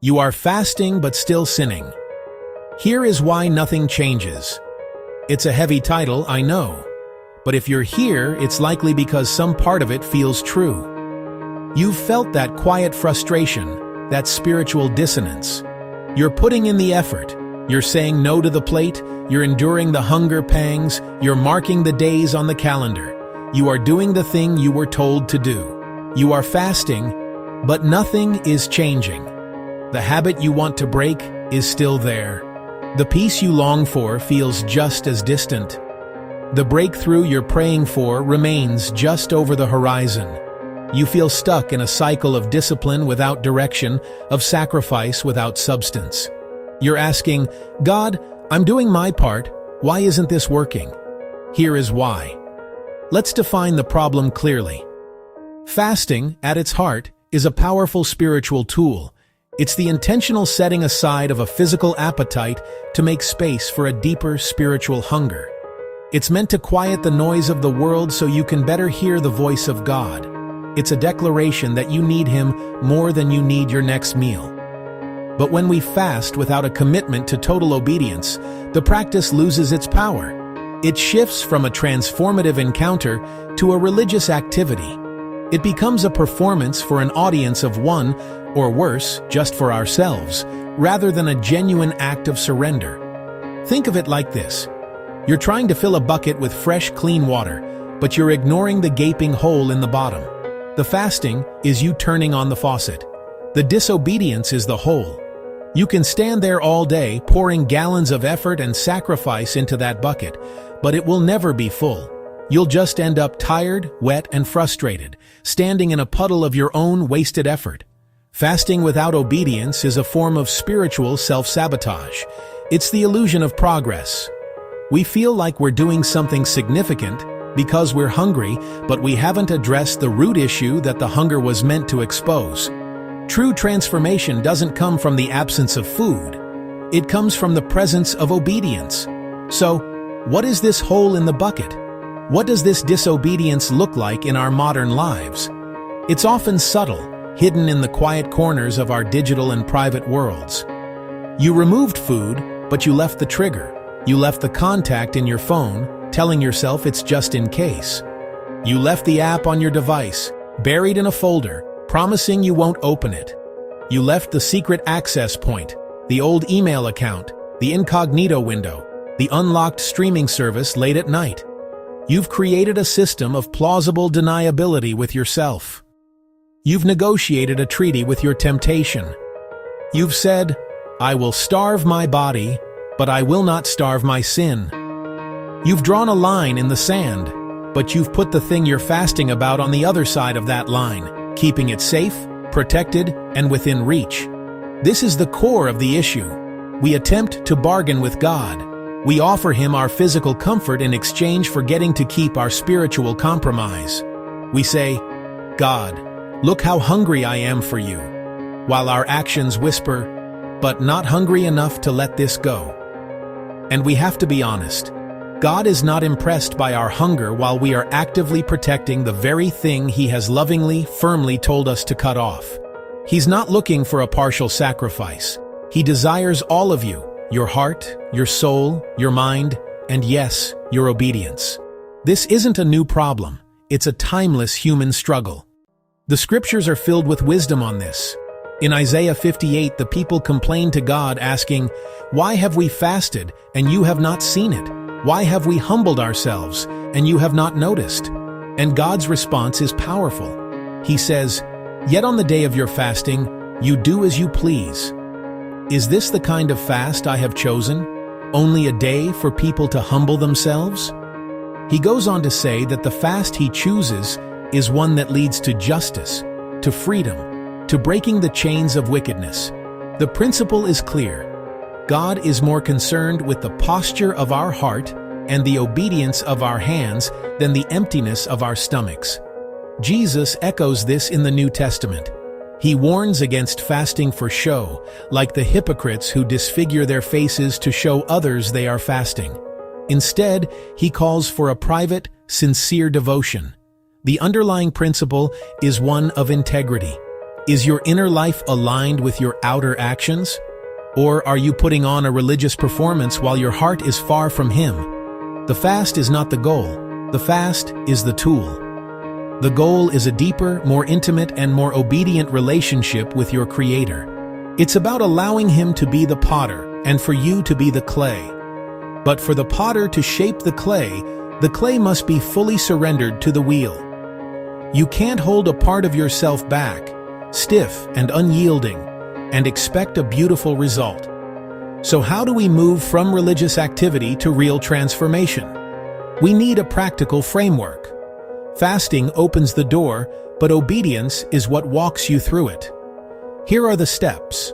You are fasting but still sinning. Here is why nothing changes. It's a heavy title, I know. But if you're here, it's likely because some part of it feels true. You've felt that quiet frustration, that spiritual dissonance. You're putting in the effort. You're saying no to the plate. You're enduring the hunger pangs. You're marking the days on the calendar. You are doing the thing you were told to do. You are fasting, but nothing is changing. The habit you want to break is still there. The peace you long for feels just as distant. The breakthrough you're praying for remains just over the horizon. You feel stuck in a cycle of discipline without direction, of sacrifice without substance. You're asking, God, I'm doing my part, why isn't this working? Here is why. Let's define the problem clearly. Fasting, at its heart, is a powerful spiritual tool. It's the intentional setting aside of a physical appetite to make space for a deeper spiritual hunger. It's meant to quiet the noise of the world so you can better hear the voice of God. It's a declaration that you need Him more than you need your next meal. But when we fast without a commitment to total obedience, the practice loses its power. It shifts from a transformative encounter to a religious activity. It becomes a performance for an audience of one, or worse, just for ourselves, rather than a genuine act of surrender. Think of it like this. You're trying to fill a bucket with fresh, clean water, but you're ignoring the gaping hole in the bottom. The fasting is you turning on the faucet. The disobedience is the hole. You can stand there all day, pouring gallons of effort and sacrifice into that bucket, but it will never be full. You'll just end up tired, wet, and frustrated, standing in a puddle of your own wasted effort. Fasting without obedience is a form of spiritual self-sabotage. It's the illusion of progress. We feel like we're doing something significant because we're hungry, but we haven't addressed the root issue that the hunger was meant to expose. True transformation doesn't come from the absence of food. It comes from the presence of obedience. So, what is this hole in the bucket? What does this disobedience look like in our modern lives? It's often subtle, hidden in the quiet corners of our digital and private worlds. You removed food, but you left the trigger. You left the contact in your phone, telling yourself it's just in case. You left the app on your device, buried in a folder, promising you won't open it. You left the secret access point, the old email account, the incognito window, the unlocked streaming service late at night. You've created a system of plausible deniability with yourself. You've negotiated a treaty with your temptation. You've said, I will starve my body, but I will not starve my sin. You've drawn a line in the sand, but you've put the thing you're fasting about on the other side of that line, keeping it safe, protected, and within reach. This is the core of the issue. We attempt to bargain with God. We offer Him our physical comfort in exchange for getting to keep our spiritual compromise. We say, God, look how hungry I am for you, while our actions whisper, but not hungry enough to let this go. And we have to be honest. God is not impressed by our hunger while we are actively protecting the very thing He has lovingly, firmly told us to cut off. He's not looking for a partial sacrifice. He desires all of you, your heart, your soul, your mind, and yes, your obedience. This isn't a new problem. It's a timeless human struggle. The scriptures are filled with wisdom on this. In Isaiah 58, the people complained to God asking, "Why have we fasted, and you have not seen it? Why have we humbled ourselves, and you have not noticed?" And God's response is powerful. He says, "Yet on the day of your fasting, you do as you please." Is this the kind of fast I have chosen? Only a day for people to humble themselves? He goes on to say that the fast He chooses is one that leads to justice, to freedom, to breaking the chains of wickedness. The principle is clear. God is more concerned with the posture of our heart and the obedience of our hands than the emptiness of our stomachs. Jesus echoes this in the New Testament. He warns against fasting for show, like the hypocrites who disfigure their faces to show others they are fasting. Instead, He calls for a private, sincere devotion. The underlying principle is one of integrity. Is your inner life aligned with your outer actions? Or are you putting on a religious performance while your heart is far from Him? The fast is not the goal. The fast is the tool. The goal is a deeper, more intimate, and more obedient relationship with your Creator. It's about allowing Him to be the potter and for you to be the clay. But for the potter to shape the clay must be fully surrendered to the wheel. You can't hold a part of yourself back, stiff and unyielding, and expect a beautiful result. So how do we move from religious activity to real transformation? We need a practical framework. Fasting opens the door, but obedience is what walks you through it. Here are the steps.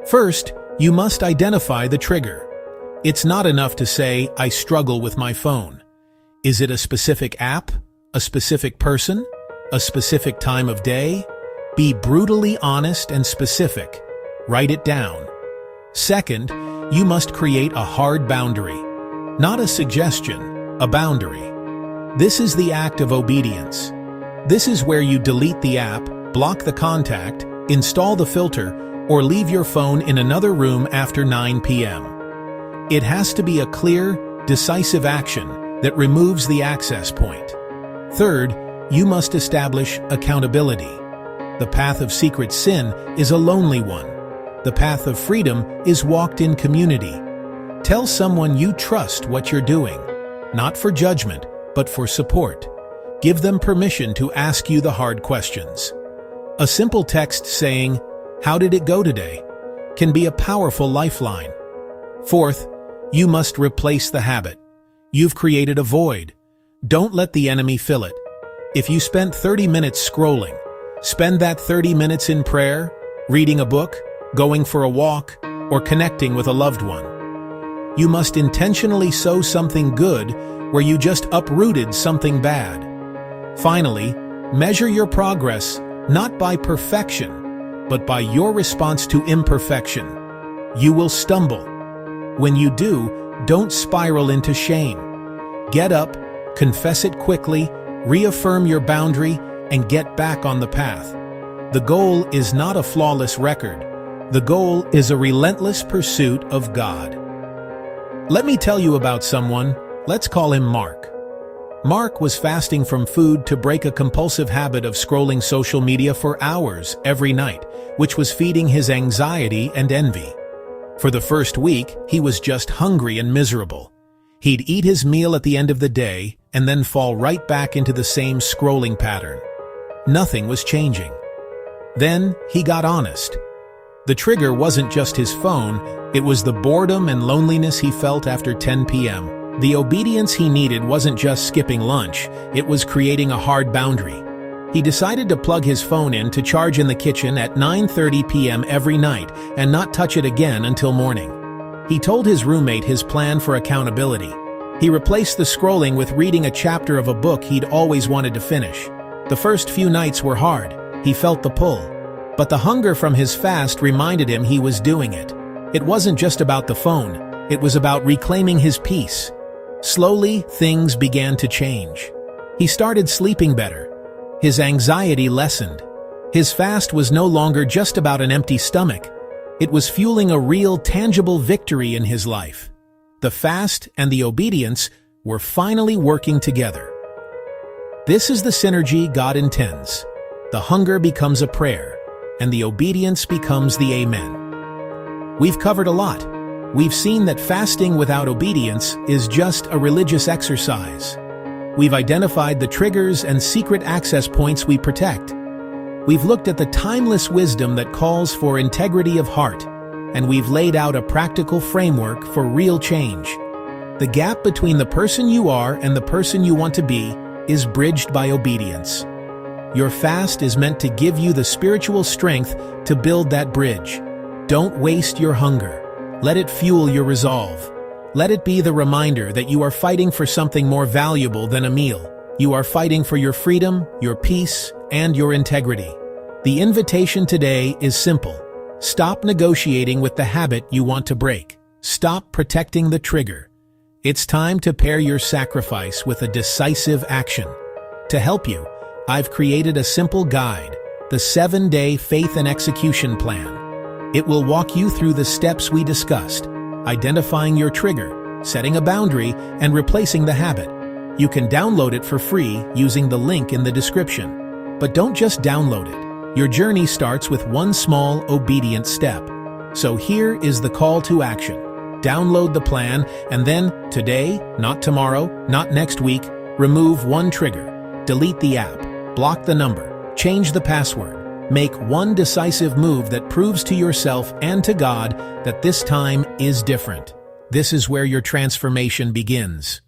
First, you must identify the trigger. It's not enough to say, "I struggle with my phone." Is it a specific app? A specific person? A specific time of day? Be brutally honest and specific. Write it down. Second, you must create a hard boundary. Not a suggestion, a boundary. This is the act of obedience. This is where you delete the app, block the contact, install the filter, or leave your phone in another room after 9 p.m. It has to be a clear, decisive action that removes the access point. Third, you must establish accountability. The path of secret sin is a lonely one. The path of freedom is walked in community. Tell someone you trust what you're doing, not for judgment, but for support. Give them permission to ask you the hard questions. A simple text saying, "How did it go today?" can be a powerful lifeline. Fourth, you must replace the habit. You've created a void. Don't let the enemy fill it. If you spent 30 minutes scrolling, spend that 30 minutes in prayer, reading a book, going for a walk, or connecting with a loved one. You must intentionally sow something good where you just uprooted something bad. Finally, measure your progress not by perfection, but by your response to imperfection. You will stumble. When you do, don't spiral into shame. Get up, confess it quickly, reaffirm your boundary, and get back on the path. The goal is not a flawless record. The goal is a relentless pursuit of God. Let me tell you about someone. Let's call him Mark. Mark was fasting from food to break a compulsive habit of scrolling social media for hours every night, which was feeding his anxiety and envy. For the first week, he was just hungry and miserable. He'd eat his meal at the end of the day and then fall right back into the same scrolling pattern. Nothing was changing. Then he got honest. The trigger wasn't just his phone, it was the boredom and loneliness he felt after 10 p.m. The obedience he needed wasn't just skipping lunch, it was creating a hard boundary. He decided to plug his phone in to charge in the kitchen at 9:30 p.m. every night and not touch it again until morning. He told his roommate his plan for accountability. He replaced the scrolling with reading a chapter of a book he'd always wanted to finish. The first few nights were hard. He felt the pull. But the hunger from his fast reminded him he was doing it. It wasn't just about the phone. It was about reclaiming his peace. Slowly, things began to change. He started sleeping better. His anxiety lessened. His fast was no longer just about an empty stomach. It was fueling a real, tangible victory in his life. The fast and the obedience were finally working together. This is the synergy God intends. The hunger becomes a prayer, and the obedience becomes the amen. We've covered a lot. We've seen that fasting without obedience is just a religious exercise. We've identified the triggers and secret access points we protect. We've looked at the timeless wisdom that calls for integrity of heart, and we've laid out a practical framework for real change. The gap between the person you are and the person you want to be is bridged by obedience. Your fast is meant to give you the spiritual strength to build that bridge. Don't waste your hunger. Let it fuel your resolve. Let it be the reminder that you are fighting for something more valuable than a meal. You are fighting for your freedom, your peace, and your integrity. The invitation today is simple. Stop negotiating with the habit you want to break. Stop protecting the trigger. It's time to pair your sacrifice with a decisive action. To help you, I've created a simple guide, the 7-day Faith and Execution Plan. It will walk you through the steps we discussed, identifying your trigger, setting a boundary, and replacing the habit. You can download it for free using the link in the description. But don't just download it. Your journey starts with one small, obedient step. So here is the call to action. Download the plan, and then, today, not tomorrow, not next week, remove one trigger. Delete the app, block the number, change the password. Make one decisive move that proves to yourself and to God that this time is different. This is where your transformation begins.